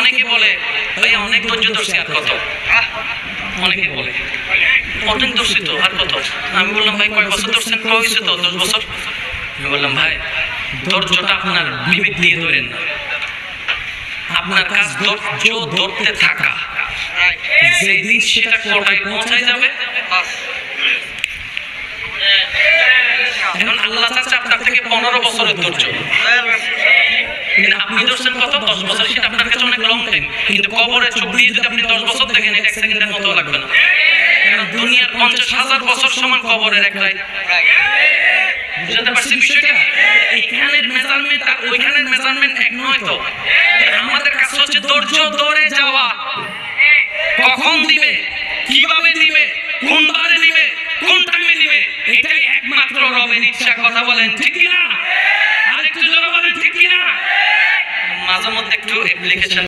অনেকে বলে ভাই অনেক ধৈর্য ধরছি আর কত, অনেকে বলে অনেক ধরছি তো আর কত। আমি বললাম ভাই কয় বছর ধরছেন? কয়েছে তো 10 বছর। আমি বললাম ভাই ধৈর্যটা আপনার বিবেক দিয়ে ধরেন না, আপনার কাজ ধৈর্য ধরতে থাকা, যেদিন সেটা কোটায় পৌঁছায় যাবে। এখন আল্লাহ চাচ্ছে আপনার থেকে 15 বছরের ধৈর্য, আপনি ধরছেন কত 10 বছর, সেটা আপনার কাছে অনেক লং টাইম। কিন্তু কবরে চোখ দিয়ে যদি আপনি 10 বছর দেখেন, 1 সেকেন্ডের মতো লাগবে না, কারণ দুনিয়ার 50,000 বছর সমান কবরের এক রাত। বুঝতে পারছি বিষয়টা? এখানের মেজারমেন্ট আর ওইখানের মেজারমেন্ট এক নয় তো। আমাদের কাছে হচ্ছে ধৈর্য ধরে যাওয়া, কখন দিবে, কিভাবে দিবে, কোন বারে দিবে, কোন টাইমে দিবে, এটাই একমাত্র রবের ইচ্ছা। কথা বলেন ঠিক কি না? আরেকটু জোরে বলেন ঠিক কি না? মাঝে মধ্যে একটু লিখেছেন